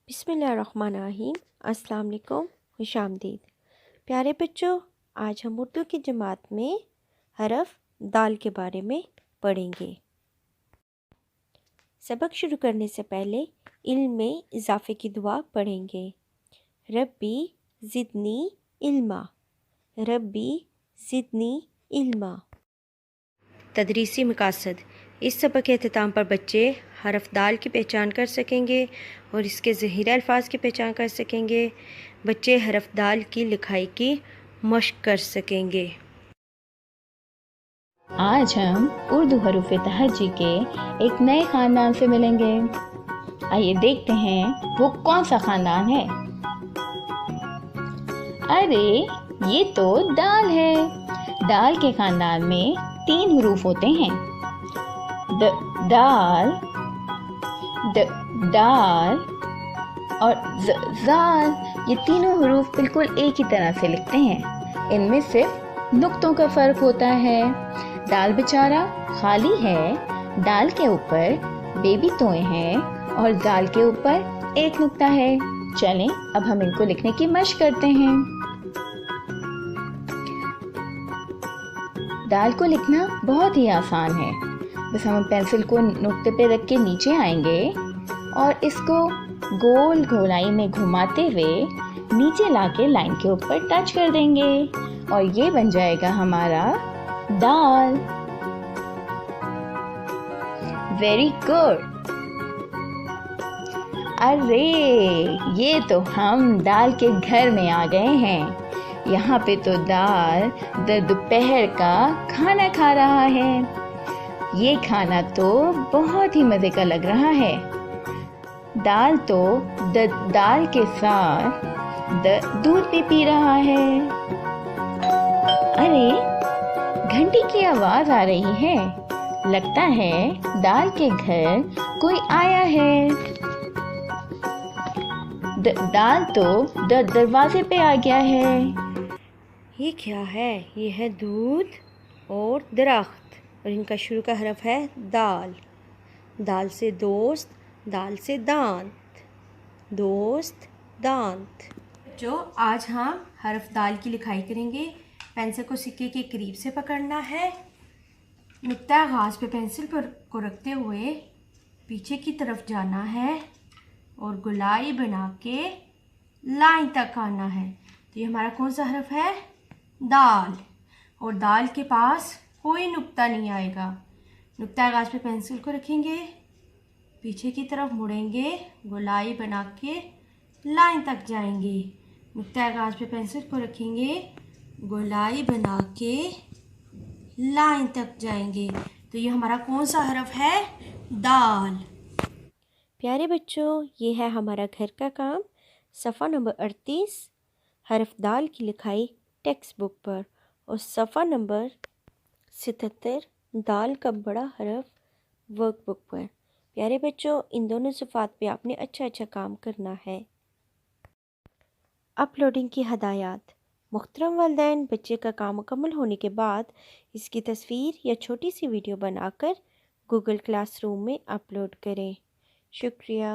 बिस्मिल्लाहिर्रहमानिर्रहीम। अस्सलाम वालेकुम, खुशामदीद। प्यारे बच्चों, आज हम उर्दू की जमात में हरफ दाल के बारे में पढ़ेंगे। सबक शुरू करने से पहले इल्म में इजाफ़े की दुआ पढ़ेंगे। रब्बी ज़िदनी इल्मा, रब्बी ज़िदनी इल्मा। तदरीसी मकासद। इस सबक के अख्ताम पर बच्चे हरफ दाल की पहचान कर सकेंगे और इसके ज़हीरे अल्फाज की पहचान कर सकेंगे। बच्चे हरफ दाल की लिखाई की मश्क कर सकेंगे। आज हम उर्दू हरूफ तहज्जी के एक नए ख़ानदान से मिलेंगे। आइए देखते हैं वो कौन सा ख़ानदान है। अरे ये तो दाल है। दाल के ख़ानदान में 3 हरूफ होते हैं। दाल, दाल और ज़ाल। ये तीनों हरूफ बिल्कुल एक ही तरह से लिखते हैं। इनमें सिर्फ नुक्तों का फ़र्क होता है। दाल बेचारा खाली है, दाल के ऊपर बेबी तोए हैं और दाल के ऊपर एक नुक्ता है। चलें अब हम इनको लिखने की मशक करते हैं। दाल को लिखना बहुत ही आसान है। बस हम पेंसिल को नुक्ते पे रख के नीचे आएंगे और इसको गोल गोलाई में घुमाते हुए नीचे लाके लाइन के ऊपर टच कर देंगे और ये बन जाएगा हमारा दाल। Very good. अरे ये तो हम दाल के घर में आ गए हैं। यहाँ पे तो दाल दोपहर का खाना खा रहा है। ये खाना तो बहुत ही मज़े का लग रहा है। दाल तो दाल के साथ दूध भी पी रहा है। अरे घंटी की आवाज़ आ रही है। लगता है दाल के घर कोई आया है। दाल तो दरवाजे पे आ गया है। ये क्या है? ये है दूध और दरख्त और इनका शुरू का हरफ है दाल। दाल से दोस्त, दाल से दांत, दोस्त दांत। जो आज हम हरफ दाल की लिखाई करेंगे। पेंसिल को सिक्के के करीब से पकड़ना है। नुक्ता आगाज़ पे पेंसिल पर को रखते हुए पीछे की तरफ जाना है और गोलाई बना के लाइन तक आना है। तो ये हमारा कौन सा हरफ है? दाल। और दाल के पास कोई नुक्ता नहीं आएगा। नुक्ता आगाज़ पे पेंसिल को रखेंगे, पीछे की तरफ मुड़ेंगे, गोलाई बना के लाइन तक जाएंगे। नुक्ता आगाज़ पे पेंसिल को रखेंगे, गोलाई बना के लाइन तक जाएंगे। तो ये हमारा कौन सा हरफ है? दाल। प्यारे बच्चों, ये है हमारा घर का काम। सफ़ा नंबर 38 हरफ दाल की लिखाई टेक्स्ट बुक पर और सफ़ा नंबर 77 दाल का बड़ा हरफ वर्कबुक पर। प्यारे बच्चों, इन दोनों सिफ़ात पे आपने अच्छा काम करना है। अपलोडिंग की हदायत। मुहतरम वालिदैन, बच्चे का काम मुकम्मल होने के बाद इसकी तस्वीर या छोटी सी वीडियो बनाकर गूगल क्लासरूम में अपलोड करें। शुक्रिया।